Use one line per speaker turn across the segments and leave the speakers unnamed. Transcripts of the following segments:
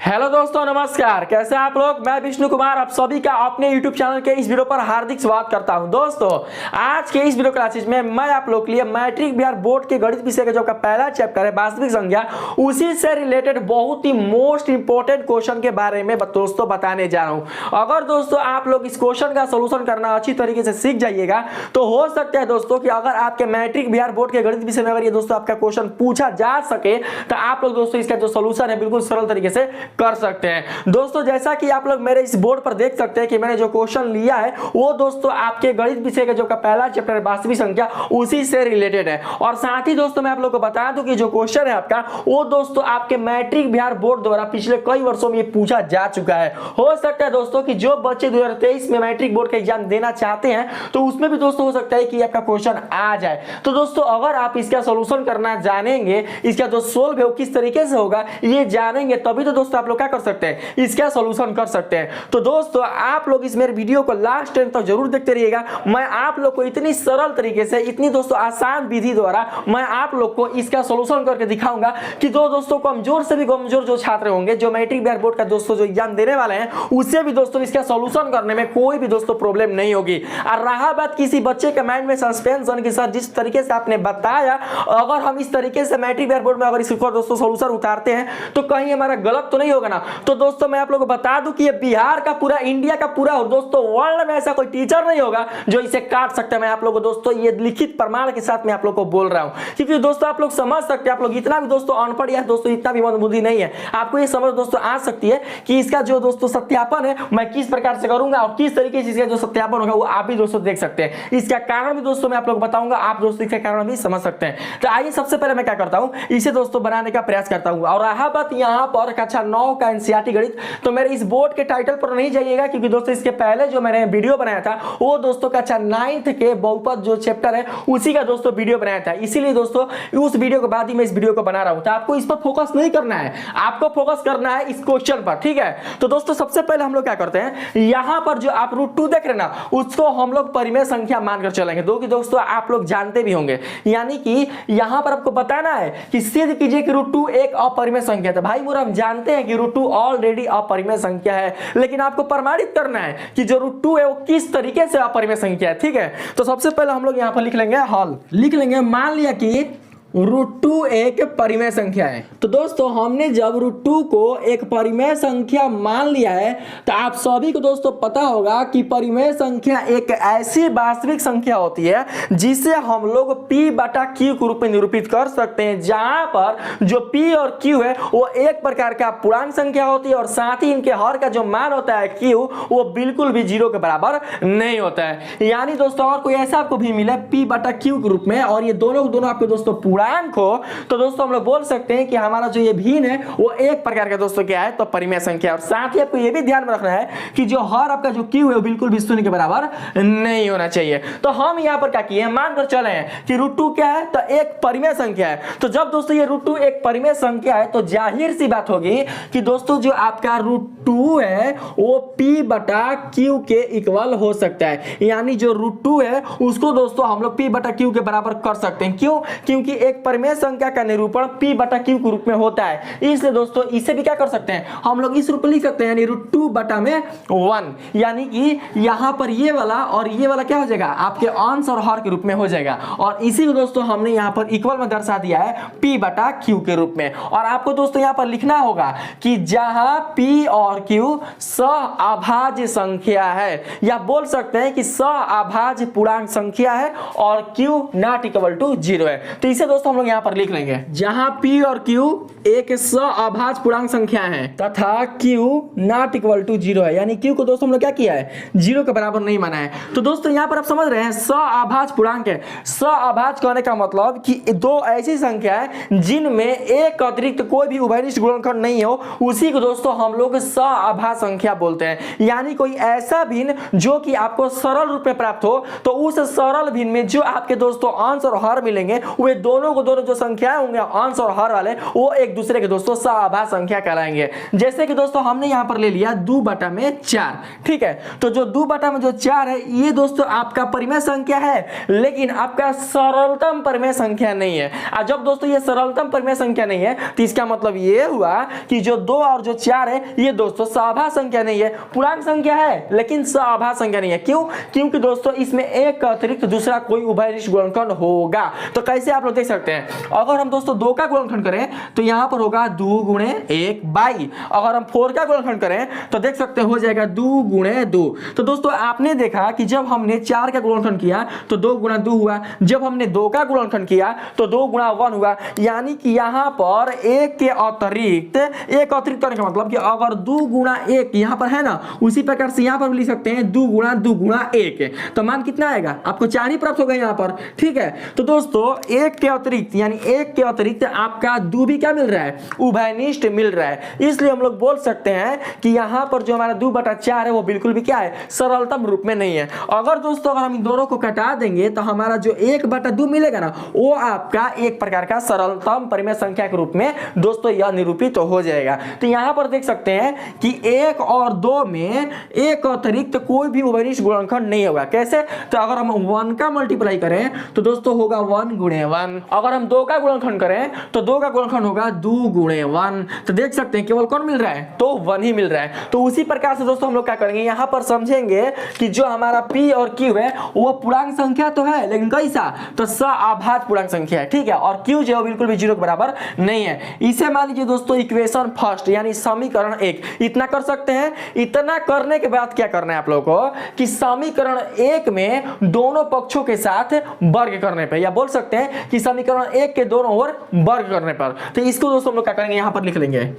Hello दोस्तों, नमस्कार। कैसे आप लोग? मैं विष्णु कुमार आप सभी का अपने YouTube चैनल के इस वीडियो पर हार्दिक स्वागत करता हूं। दोस्तों, आज के इस वीडियो क्लासेस में मैं आप लोग के लिए मैट्रिक बिहार बोर्ड के गणित विषय का जो आपका पहला चैप्टर है वास्तविक संख्या, उसी से रिलेटेड बहुत ही मोस्ट इंपोर्टेंट क्वेश्चन के बारे में दोस्तों बताने जा रहा हूं। अगर दोस्तों आप लोग इस क्वेश्चन का सोल्यूशन करना अच्छी तरीके से सीख जाइएगा तो हो सकता है दोस्तों कि अगर आपके मैट्रिक बिहार बोर्ड के गणित विषय में अगर ये दोस्तों आपका क्वेश्चन पूछा जा सके तो आप लोग दोस्तों इसका जो सोल्यूशन है बिल्कुल सरल तरीके से कर सकते हैं। दोस्तों, जैसा कि आप लोग मेरे इस बोर्ड पर देख सकते हैं कि मैंने जो क्वेश्चन लिया है वो दोस्तों आपके गणित विषय का जो का पहला चैप्टर है वास्तविक संख्या, उसी से रिलेटेड है। और साथ ही दोस्तों मैं आप लोग को बता दूं कि जो क्वेश्चन है आपका वो दोस्तों आपके मैट्रिक बिहार बोर्ड द्वारा पिछले कई वर्षों में ये पूछा जा चुका है। हो सकता है दोस्तों कि जो बच्चे 2023 में मैट्रिक बोर्ड का एग्जाम देना चाहते हैं तो उसमें भी दोस्तों हो सकता है कि आपका क्वेश्चन आ जाए। तो दोस्तों अगर आप इसका सोल्यूशन करना जानेंगे, इसका जो सोल्व है वो किस तरीके से होगा ये जानेंगे, तभी तो दोस्तों आप लोग क्या कर सकते हैं, इसका सॉल्यूशन कर सकते हैं। तो दोस्तों आप लोग इस मेरे वीडियो को लास्ट टाइम तक जरूर देखते रहिएगा। मैं आप लोग को इतनी सरल तरीके से, इतनी दोस्तों आसान विधि द्वारा मैं आप लोग को इसका सॉल्यूशन करके दिखाऊंगा कि दोस्तों कमजोर से भी कमजोर जो छात्र होंगे, जो मैट्रिक बिहार बोर्ड का दोस्तों जो एग्जाम देने वाले हैं, उससे भी दोस्तों इसका सॉल्यूशन करने में कोई भी दोस्तों प्रॉब्लम नहीं होगी। और रहा बात किसी बच्चे के माइंड में सस्पेंशन की, सर जिस तरीके से आपने बताया अगर हम इस तरीके से मैट्रिक बिहार बोर्ड में अगर इसको दोस्तों सॉल्यूशन उतारते हैं तो कहीं हमारा गलत तो नहीं होगा ना। तो दोस्तों मैं आप लोगों को बता दूं कि ये बिहार का पूरा, इंडिया का पूरा और दोस्तों वर्ल्ड में ऐसा कोई टीचर नहीं होगा जो इसे काट सकता है। मैं आप लोगों को दोस्तों ये लिखित प्रमाण के साथ मैं आप लोगों को बोल रहा हूं, क्योंकि दोस्तों आप लोग समझ सकते हैं, आप लोग इतना भी दोस्तों अनपढ़ या दोस्तों इतना भी बुद्धि नहीं है, आपको ये समझ दोस्तों आ सकती है कि इसका जो दोस्तों सत्यापन है मैं किस प्रकार से करूंगा और किस तरीके से इसका जो सत्यापन होगा वो आप भी दोस्तों देख सकते हैं। इसका कारण भी दोस्तों मैं आप लोग बताऊंगा, आप दोस्तों इसका कारण भी समझ सकते हैं। तो आइए सबसे पहले मैं क्या करता हूं, इसे दोस्तों बनाने का प्रयास करता हूं। और रहा बात यहां पर कक्षा 9 का एनसीईआरटी गणित, तो मेरे इस बोर्ड के टाइटल पर नहीं जाइएगा, क्योंकि दोस्तों इसके पहले जो मैंने वीडियो बनाया था वो दोस्तों कक्षा 9th के बहुपद जो चैप्टर है उसी का दोस्तों वीडियो बनाया था। इसीलिए दोस्तों उस वीडियो के बाद ही मैं इस वीडियो को बना रहा हूं। तो आपको इस पर फोकस नहीं करना है, आपको फोकस करना है इस क्वेश्चन पर, ठीक है। तो दोस्तों सबसे पहले हम लोग क्या करते हैं, यहां पर जो आप √2 देख रहे हैं ना, उसको हम लोग परिमेय संख्या मानकर चलेंगे। दोस्तों आप लोग जानते भी होंगे, यानी कि यहां पर आपको बताना है कि सिद्ध कीजिए कि √2 एक अपरिमेय संख्या है। भाई मुरा हम जानते हैं कि √2 ऑलरेडी अपरिमेय संख्या है, लेकिन आपको प्रमाणित करना है कि जो √2 है वो किस तरीके से अपरिमेय संख्या है, ठीक है। तो सबसे पहले हम लोग यहां पर लिख लेंगे हल, लिख लेंगे मान लिया कि √2 एक परिमेय संख्या है। तो दोस्तों हमने जब √2 को एक परिमेय संख्या मान लिया है तो आप सभी को दोस्तों पता होगा कि परिमेय संख्या एक ऐसी वास्तविक संख्या होती है जिसे हम लोग P/Q के रूप में निरूपित कर सकते हैं, जहां पर जो P और Q है वो एक प्रकार का पूर्णांक संख्या होती है और साथ ही इनके हर का जो मान होता है Q वो बिल्कुल भी 0 के बराबर नहीं होता है। यानी दोस्तों और कोई ऐसा आपको भी मिले P/Q के रूप में और ये दोनों आपके दोस्तों पूर्णांक हो, तो दोस्तों हम लोग बोल सकते हैं कि हमारा जो ये भिन्न है वो एक प्रकार का दोस्तों क्या है, तो परिमेय संख्या। और साथ ही आपको ये भी ध्यान में रखना है कि जो हर आपका जो Q है वो बिल्कुल भी 0 के बराबर नहीं होना चाहिए। तो हम यहाँ पर क्या किए, मानकर चले हैं कि √2 क्या है, तो एक परिमेय संख्या है। तो जब दोस्तों ये √2 एक परिमेय संख्या है तो जाहिर सी बात होगी कि दोस्तों जो आपका √2 है वो P/Q के इक्वल हो सकता है। यानी जो √2 है उसको दोस्तों हम लोग P/Q के बराबर कर सकते हैं। क्यों? क्योंकि एक परिमेय संख्या का निरूपण P/Q के रूप में होता है, इसलिए दोस्तों इसे भी क्या कर सकते हैं, हम लोग इस रूप में लिख सकते हैं, यानी √2/1, यानी कि यहां पर ये वाला और ये वाला क्या हो जाएगा, आपके अंश और हर के रूप में हो जाएगा। और इसी को दोस्तों हमने यहां पर इक्वल में दर्शा दिया है P/Q के रूप में। और आपको दोस्तों यहां पर लिखना होगा कि जहां P और Q सअभाज्य संख्या है, या बोल सकते हैं कि सअभाज्य पूर्णांक संख्या है और Q ≠ 0 है। तो इसे दोस्तों हम लोग यहां पर लिख लेंगे, जहां P और Q एक सअभाज्य पूर्णांक संख्या है तथा Q ≠ 0 है, यानी Q को दोस्तों हम लोग क्या किया है, 0 के बराबर नहीं माना है। तो दोस्तों यहां पर आप समझ रहे हैं सअभाज्य पूर्णांक है। सअभाज्य कहने का मतलब कि दो ऐसी संख्या है जिनमें एक अतिरिक्त कोई भी उभयनिष्ठ गुणनखंड नहीं हो, उसी को दोस्तों हम लोग सअभाज्य संख्या बोलते हैं। यानी कोई ऐसा भिन्न जो कि आपको सरल रूप में प्राप्त हो, तो उस सरल भिन्न में जो आपके दोस्तों अंश और हर मिलेंगे वे दोनों दोनों को दोनों जो संख्याएं होंगे अंश और हर वाले वो एक दूसरे के दोस्तों सहआभाज्य संख्या कहलाएंगे। जैसे कि दोस्तों हमने यहां पर ले लिया 2/4, ठीक है। तो जो 2/4 है ये दोस्तों आपका परिमेय संख्या है, लेकिन आपका सरलतम परिमेय संख्या नहीं है। और जब दोस्तों ये सरलतम परिमेय संख्या नहीं है तो इसका मतलब ये हुआ कि जो 2 और जो 4 है ये दोस्तों सहआभाज्य संख्या नहीं है, पूर्णांक संख्या है लेकिन सहआभाज्य संख्या नहीं है। क्यों? क्योंकि दोस्तों इसमें एक का अतिरिक्त दूसरा कोई उभयनिष्ठ गुणनखंड होगा। तो कैसे आप लोग देख सकते हैं, अगर हम दोस्तों 2 का गुणनखंड करें तो यहां पर होगा 2 गुणे 1 22। अगर हम 4 का गुणनखंड करें तो देख सकते हैं हो जाएगा 2 गुणे 2। तो दोस्तों आपने देखा कि जब हमने 4 का गुणनखंड किया तो 2 गुणा 2 हुआ, जब हमने 2 का गुणनखंड किया तो 2 गुणा 1 हुआ। यानी कि यहां पर एक के अतिरिक्त एक अतिरिक्त करने का मतलब कि अगर 2 गुणा 1 यहां पर है ना, उसी प्रकार से यहां पर भी लिख सकते हैं 2 गुणा 1। तो मान कितना आएगा? आपको 4 ही प्राप्त होगा यहां पर, ठीक है। तो दोस्तों एक के अतिरिक्त यानी एक के अतिरिक्त आपका 2 भी क्या मिल रहा है? उभयनिष्ठ मिल रहा है। इसलिए हम लोग बोल सकते हैं कि यहां पर जो हमारा 2/4 है वो बिल्कुल भी क्या है? सरलतम रूप में नहीं है। अगर दोस्तों अगर हम इन दोनों को घटा देंगे तो हमारा जो 1/2 मिलेगा ना वो आपका एक प्रकार का सरलतम परिमेय संख्या के रूप में दोस्तों यह निरूपित हो जाएगा। तो यहां पर देख सकते हैं कि 1 और 2 में एक अतिरिक्त कोई भी उभयनिष्ठ गुणनखंड नहीं होगा। कैसे? तो अगर हम 1 का मल्टीप्लाई करें तो दोस्तों होगा 1 गुणे 1। अगर हम 2 का गुणनखंड करें तो 2 का गुणनखंड होगा 2 गुणे 1। तो देख सकते हैं केवल कौन मिल रहा है? तो 1 ही मिल रहा है। तो उसी प्रकार से दोस्तों हम लोग क्या करेंगे, यहां पर समझेंगे कि जो हमारा P और Q है वो पूर्णांक संख्या तो है लेकिन कैसा? तो सहआभाज्य पूर्णांक संख्या है, ठीक है। और Q जो है बिल्कुल भी 0 के बराबर नहीं है। इसे मान लीजिए दोस्तों इक्वेशन फर्स्ट यानी समीकरण 1। इतना कर सकते हैं। इतना करने के बाद क्या करना है आप लोगों को कि समीकरण 1 में दोनों पक्षों के साथ वर्ग करने पर, या बोल सकते हैं कि समीकरण 1 के दोनों ओर वर्ग करने पर। तो इसको दोस्तों हम लोग क्या करेंगे, यहां पर लिख लेंगे।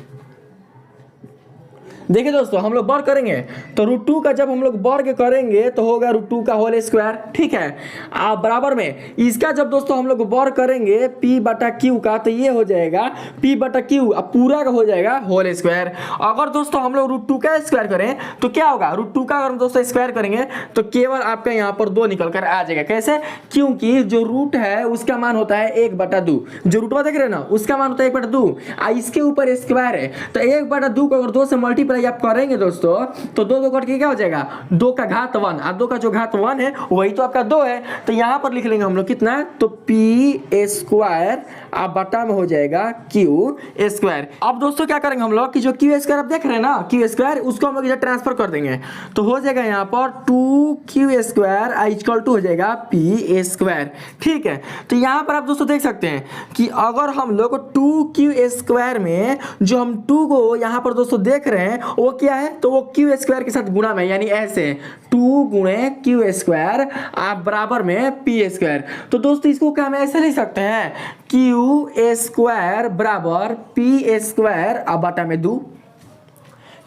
देखिए दोस्तों हम लोग वर्ग करेंगे तो √2 का जब हम लोग वर्ग करेंगे तो होगा √2 का होल स्क्वायर, ठीक है। आप बराबर में इसका जब दोस्तों हम लोग वर्ग करेंगे P/Q का तो ये हो जाएगा P/Q, अब पूरा का हो जाएगा होल स्क्वायर। अगर दोस्तों हम लोग √2 का स्क्वायर करें तो क्या होगा? √2 का अगर हम दोस्तों स्क्वायर करेंगे तो केवल आपका यहाँ पर 2 निकल कर आ जाएगा। कैसे? क्योंकि जो रूट है उसका मान होता है 1/2। जो रूटवा देख रहे हैं ना उसका मान होता है 1/2। इसके ऊपर स्क्वायर है तो 1/2 को अगर 2 से मल्टीप्लाई आप करेंगे दोस्तों तो 2 कट के क्या हो जाएगा? 2 का घात 1। अब 2 का जो घात 1 है वही तो आपका 2 है। तो यहां पर लिख लेंगे हम लोग कितना? तो P² आप बटा में हो जाएगा Q²। अब दोस्तों क्या करेंगे हम लोग कि जो Q² आप देख रहे हैं ना Q² उसको हम लोग इधर ट्रांसफर कर देंगे तो हो जाएगा यहां पर 2Q² = हो जाएगा P², ठीक है। तो यहां पर आप दोस्तों देख सकते हैं कि अगर हम लोग 2Q² में जो हम 2 को यहां पर दोस्तों देख रहे हैं वो क्या है? तो वो Q² के साथ गुणा में, यानी ऐसे 2 गुणे Q² आप बराबर में P²। तो दोस्तों इसको क्या हम ऐसे लिख सकते हैं Q² बराबर P² अब बटा में 2।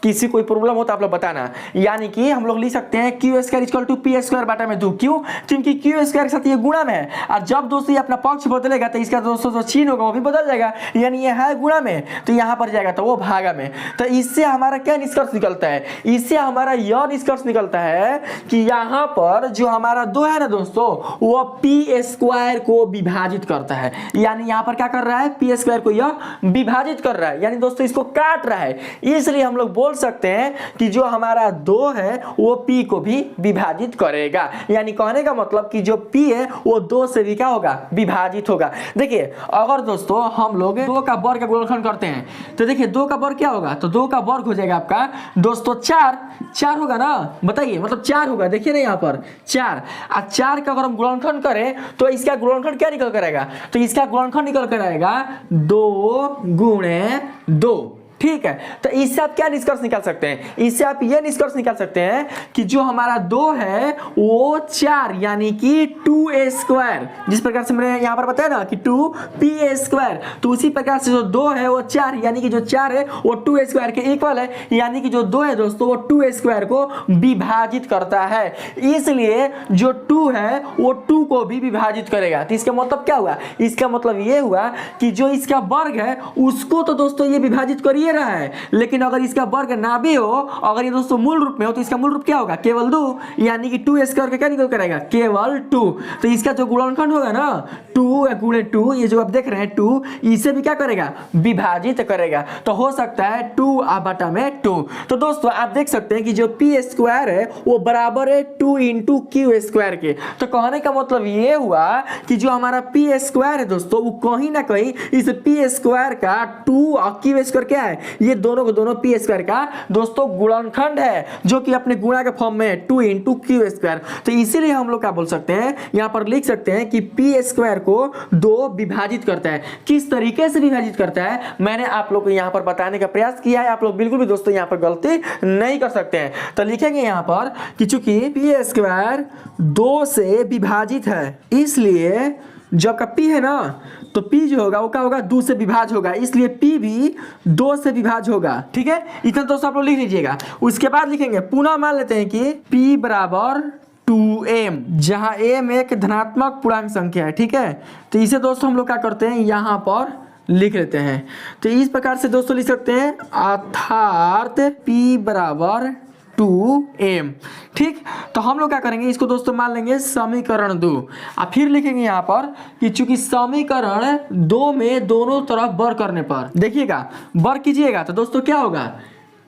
किसी कोई प्रॉब्लम हो तो आप लोग बताना। यानी कि हम लोग लिख सकते हैं Q² = P² बटा में 2। क्यों? क्योंकि Q² के साथ ये गुणा में है और जब दोस्तों ये अपना पक्ष बदलेगा तो इसका दोस्तों जो चिन्ह होगा वो भी बदल जाएगा। यानी ये है गुणा में तो यहाँ पर जाएगा तो वो भागा में। तो इससे हमारा क्या निष्कर्ष निकलता है? इससे हमारा यह निष्कर्ष निकलता है कि यहाँ पर जो हमारा 2 है ना दोस्तों वो P² को विभाजित करता है। यानी यहाँ पर क्या कर रहा है? P² को यह विभाजित कर रहा है, यानी दोस्तों इसको काट रहा है। इसलिए हम लोग बोल सकते हैं कि जो हमारा 2 है वो P को भी विभाजित करेगा। यानी कहने का मतलब कि जो P है वो 2 से भी क्या होगा? विभाजित होगा। देखिए अगर दोस्तों हम लोग 2 का वर्ग का गुणनखंड करते हैं तो देखिए 2 का वर्ग क्या होगा? तो 2 का वर्ग हो जाएगा आपका दोस्तों 4 होगा ना, बताइए, मतलब 4 होगा। देखिए ना यहाँ पर 4 और 4 का अगर हम गुणनखंड करें तो इसका गुणनखंड क्या निकल कर आएगा? तो इसका गुणनखंड निकल कर आएगा 2 गुणे 2, ठीक है। तो इससे आप क्या निष्कर्ष निकाल सकते हैं? इससे आप ये निष्कर्ष निकाल सकते हैं कि जो हमारा 2 है वो 4 यानी कि 2a², जिस प्रकार से मैंने यहाँ पर बताया ना कि 2p² तो उसी प्रकार से जो 2 है वो 4 यानी कि जो 4 है वो 2a² के इक्वल है। यानी कि जो 2 है दोस्तों वो 2a² को विभाजित करता है। इसलिए जो 2 है वो 2 को भी विभाजित करेगा। तो इसका मतलब क्या हुआ? इसका मतलब ये हुआ कि जो इसका वर्ग है उसको तो दोस्तों ये विभाजित करिए रहा है, लेकिन अगर इसका वर्ग ना भी हो, अगर ये दोस्तों मूल रूप में हो, तो इसका मूल रूप क्या होगा? केवल 2, यानी कि 2 स्क्वायर का क्या निकल कर आएगा? केवल 2। तो इसका जो गुणनखंड होगा ना 2 गुणे 2, ये जो आप देख रहे हैं 2, इसे भी क्या करेगा? विभाजित करेगा। तो हो सकता है 2 बटा में 2। तो दोस्तों आप देख सकते हैं कि जो पी स्क्वायर है वो बराबर है 2 इंटू क्यू स्क्वायर के। तो कहने का मतलब ये हुआ कि जो हमारा पी स्क्वायर है दोस्तों, वो कहीं ना कहीं इस पी स्क्वायर का 2 और क्यू स्क्वायर क्या है? ये दोनों को दोनों पी स्क्वायर का दोस्तों गुणनखंड है, जो कि अपने गुणा के फॉर्म में है 2 इंटू क्यू स्क्वायर। तो इसीलिए हम लोग क्या बोल सकते हैं, यहां पर लिख सकते हैं कि पी स्क्वायर को 2 विभाजित करता है। किस तरीके से विभाजित करता है मैंने आप लोग को यहां पर बताने का प्रयास किया है। आप लोग बिल्कुल भी दोस्तों यहां पर गलती नहीं कर सकते हैं। तो लिखेंगे यहां पर कि चूंकि पी स्क्वायर 2 से विभाजित है, इसलिए जब का p है ना, तो p जो होगा वो क्या होगा? 2 से विभाज्य होगा, इसलिए p भी 2 से विभाज्य होगा। ठीक है, इतना दोस्तों आप लोग लिख लीजिएगा। उसके बाद लिखेंगे, पुनः मान लेते हैं कि p बराबर 2m, जहां m एक धनात्मक पूर्णांक संख्या है। ठीक है, तो इसे दोस्तों हम लोग क्या करते हैं, यहां पर लिख लेते हैं। तो इस प्रकार से दोस्तों लिख सकते हैं, अर्थात p बराबर 2m। ठीक, तो हम लोग क्या करेंगे, इसको दोस्तों मान लेंगे समीकरण 2। और फिर लिखेंगे यहाँ पर कि चूंकि समीकरण 2 में दोनों तरफ वर्ग करने पर, देखिएगा वर्ग कीजिएगा तो दोस्तों क्या होगा?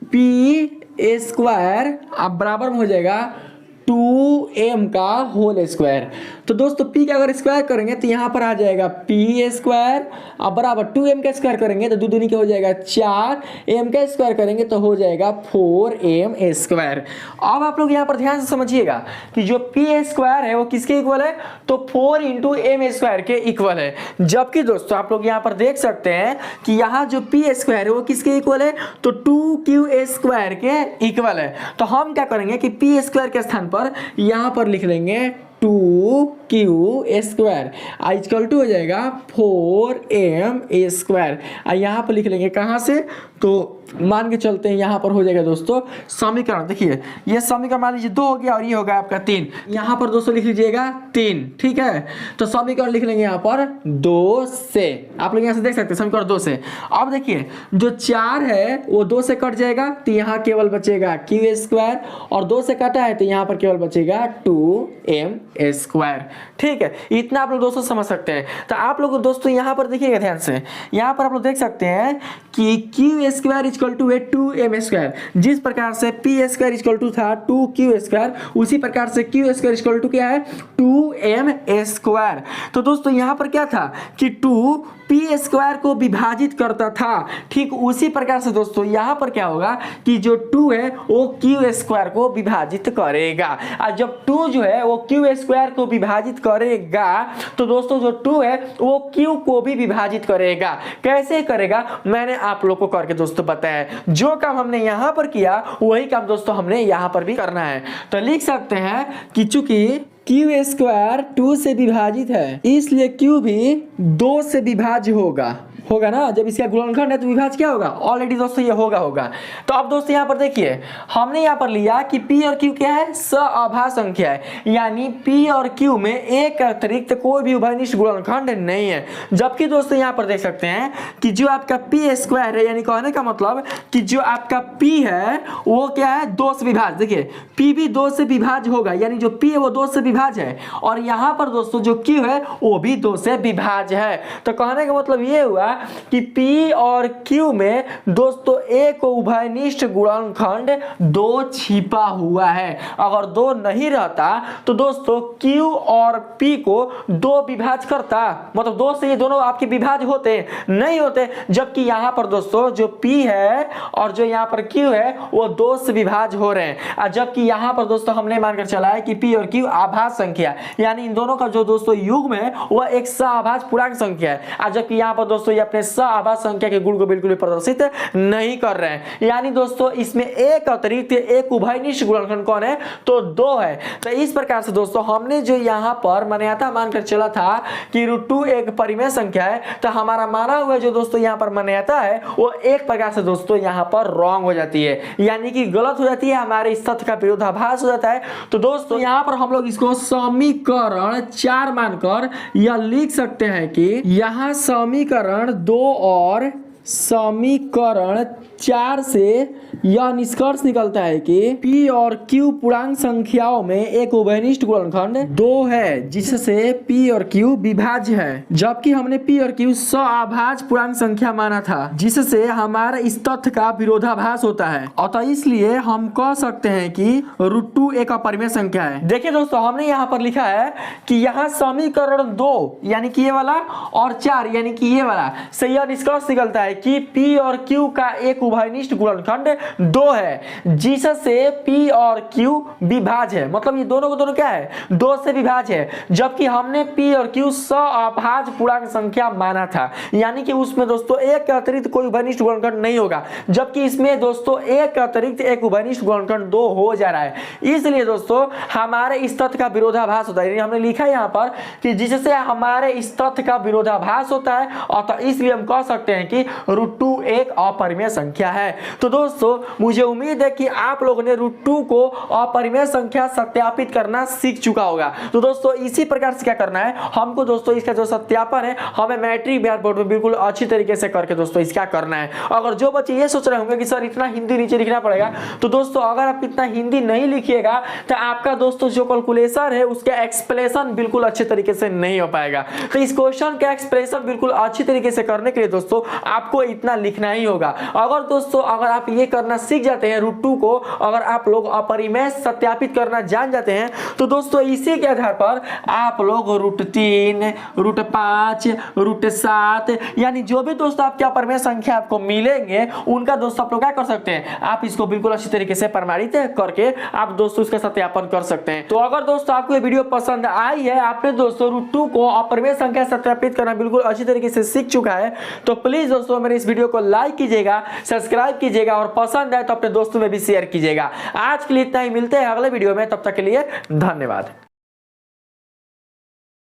पी स्क्वायर अब बराबर में हो जाएगा 2m का होल स्क्वायर। तो दोस्तों p का अगर स्क्वायर करेंगे तो यहाँ पर आ जाएगा p स्क्वायर, अब बराबर 2m का स्क्वायर करेंगे तो 2 दूनी क्या हो जाएगा 4, m का स्क्वायर करेंगे तो हो जाएगा 4m स्क्वायर। अब आप लोग यहाँ पर ध्यान से समझिएगा कि जो p स्क्वायर है वो किसके इक्वल है? तो 4 इंटू m स्क्वायर के इक्वल है। जबकि दोस्तों आप लोग यहाँ पर देख सकते हैं कि यहाँ जो p स्क्वायर है वो किसके इक्वल है? तो 2q स्क्वायर के इक्वल है। तो हम क्या करेंगे कि p स्क्वायर के स्थान पर यहां पर लिख लेंगे 2q स्क्वायर इक्वल टू हो जाएगा 4m स्क्वायर। यहां पर लिख लेंगे कहां से? तो मान के चलते हैं यहां पर हो जाएगा दोस्तों समीकरण। देखिए ये समीकरण मान लीजिए 2 हो गया और ये होगा आपका 3। यहां पर दोस्तों लिख लीजिएगा 3। ठीक है, तो समीकरण लिख लेंगे यहां पर 2 से। आप लोग यहां से देख सकते हैं समीकरण 2 से। अब देखिए जो 4 है वो 2 से कट जाएगा, तो यहां केवल बचेगा q स्क्वायर, और 2 से कटा है तो यहां पर केवल बचेगा 2m स्क्वायर। ठीक है, इतना आप लोग दोस्तों समझ सकते हैं। तो आप लोग दोस्तों यहां पर देखिएगा ध्यान से, यहां पर आप लोग देख सकते हैं कि q स्क्वायर इक्वल टू है 2m स्क्वायर। जिस प्रकार से p स्क्वायर इक्वल टू था 2q स्क्वायर, उसी प्रकार से q स्क्वायर इक्वल टू क्या है? 2m square. तो दोस्तों यहां पर क्या था कि 2 p स्क्वायर को विभाजित करता था, ठीक उसी प्रकार से दोस्तों यहां पर क्या होगा कि जो 2 है वो q स्क्वायर को विभाजित करेगा। और जब 2 जो है वो q स्क्वायर को विभाजित करेगा तो दोस्तों जो 2 है वो q को भी विभाजित करेगा। कैसे करेगा मैंने आप लोग को करके दोस्तों बताया। जो काम हमने यहां पर किया वही काम दोस्तों हमने यहां पर भी करना है। तो लिख सकते हैं कि चूंकि q स्क्वायर 2 से विभाजित है, इसलिए q भी 2 से विभाज्य होगा ना। जब इसका गुणनखंड है तो विभाज्य क्या होगा? ऑलरेडी दोस्तों ये होगा। तो अब दोस्तों यहाँ पर देखिए हमने यहाँ पर लिया कि p और q क्या है? सअभाज्य संख्या है, यानी p और q में एक अतिरिक्त कोई भी उभयनिष्ठ गुणनखंड नहीं है। जबकि दोस्तों यहाँ पर देख सकते हैं कि जो आपका p स्क्वायर है, यानी कहने का मतलब कि जो आपका p है वो क्या है? 2 से विभाज्य। देखिए p भी 2 से विभाज्य होगा, यानी जो p है वो 2 से विभाज्य है, और यहाँ पर दोस्तों जो q है वो भी 2 से विभाज्य है। तो कहने का मतलब ये हुआ कि P और Q में दोस्तों एक उभयनिष्ठ गुणनखंड 2 छिपा हुआ है। अगर 2 नहीं रहता तो दोस्तों Q और P को 2 विभाज्य करता, मतलब 2 से ये दोनों आपके विभाज्य होते नहीं होते। जबकि यहाँ पर दोस्तों जो P है और जो यहाँ पर Q है वो 2 से विभाज्य हो रहे हैं। जबकि यहाँ पर दोस्तों हमने मानकर चला है कि P और Q आभाज्य संख्या, यानी इन दोनों का जो दोस्तों युग्म है वह एक सअभाज्य पूर्णांक संख्या है। जबकि यहाँ पर दोस्तों ये अपने सअभाज्य संख्या के गुण को बिल्कुल भी प्रदर्शित नहीं कर रहे हैं। यानी दोस्तों इसमें एक अतिरिक्त एक उभयनिष्ठ गुणनखंड कौन है? तो 2 है। तो इस प्रकार से दोस्तों हमने जो यहाँ पर मान्यता मानकर चला था कि √2 एक परिमेय संख्या है, तो हमारा माना हुआ जो दोस्तों यहाँ पर मान्यता है वो एक प्रकार से दोस्तों यहाँ पर रॉन्ग हो जाती है, यानी कि गलत हो जाती है, हमारे इस तथ्य का विरोधाभास हो जाता है। तो दोस्तों यहाँ पर हम लोग इसको समीकरण 4 मानकर यह लिख सकते हैं कि यहाँ समीकरण 2 और समीकरण 4 से यह निष्कर्ष निकलता है कि P और Q पूर्णांक संख्याओं में एक उभयनिष्ठ गुणनखंड 2 है जिससे P और Q विभाज्य है, जबकि हमने P और Q सअभाज्य पूर्णांक संख्या माना था जिससे हमारे इस तथ्य का विरोधाभास होता है। अतः इसलिए हम कह सकते हैं कि √2 एक अपरिमेय संख्या है। देखिए दोस्तों, हमने यहाँ पर लिखा है कि यहाँ समीकरण 2 यानी कि ये वाला और 4 यानी कि ये वाला से यह निष्कर्ष निकलता है कि P और Q का एक उभयनिष्ठ गुणनखंड 2 है जिससे P और Q विभाज्य है। मतलब ये दोनों को दोनों क्या है, 2 से विभाज्य है, जबकि हमने P और Q सअभाज्य पूर्णांक संख्या माना था, यानी कि उसमें दोस्तों एक के अतिरिक्त कोई उभयनिष्ठ गुणनखंड नहीं होगा, जबकि इसमें दोस्तों एक के अतिरिक्त एक उभयनिष्ठ गुणनखंड 2 हो जा रहा है। इसलिए दोस्तों हमारे इस तथ्य का विरोधाभास होता है। हमने लिखा है यहाँ पर कि जिससे हमारे इस तथ्य का विरोधाभास होता है, अतः इसलिए हम कह सकते हैं कि √2 एक अपरिमेय संख्या है। तो दोस्तों मुझे उम्मीद है कि आप लोगों ने √2 को अपरिमेय संख्या सत्यापित करना सीख चुका होगा। तो दोस्तों इसी प्रकार से क्या करना है हमको, दोस्तों इसका जो सत्यापन है हमें मैट्रिक बिहार बोर्ड में बिल्कुल अच्छी तरीके से करके दोस्तों इसका करना है। अगर जो बच्चे ये सोच रहे होंगे कि सर इतना हिंदी नीचे लिखना पड़ेगा, तो दोस्तों अगर आप इतना हिंदी नहीं लिखिएगा तो आपका दोस्तों जो कैलकुलेशन है उसका एक्सप्रेशन बिल्कुल अच्छे तरीके से नहीं हो पाएगा। तो इस क्वेश्चन का एक्सप्रेशन बिल्कुल अच्छी तरीके से करने के लिए दोस्तों आपको इतना लिखना ही होगा। अगर आप ये करना सीख जाते हैं, √2 को अगर आप लोग अपरिमेय सत्यापित करना जान जाते हैं, तो दोस्तों इसी के आधार पर आप लोग √3, √5, √7 यानी जो भी दोस्तों आपके अपरिमेय संख्या आपको मिलेंगे उनका दोस्तों आप लोग क्या कर सकते हैं, आप इसको बिल्कुल अच्छी तरीके से प्रमाणित करके आप दोस्तों इसका सत्यापन कर सकते हैं। तो अगर दोस्तों आपको ये वीडियो पसंद आई है, आपने दोस्तों √2 को अपरिमेय संख्या सत्यापित करना बिल्कुल अच्छी तरीके से सीख चुका है, तो प्लीज दोस्तों मेरे इस वीडियो को लाइक कीजिएगा, सब्सक्राइब कीजिएगा और पसंद आए तो अपने दोस्तों में भी शेयर कीजिएगा। आज के लिए इतना ही, मिलते हैं अगले वीडियो में, तब तक के लिए धन्यवाद।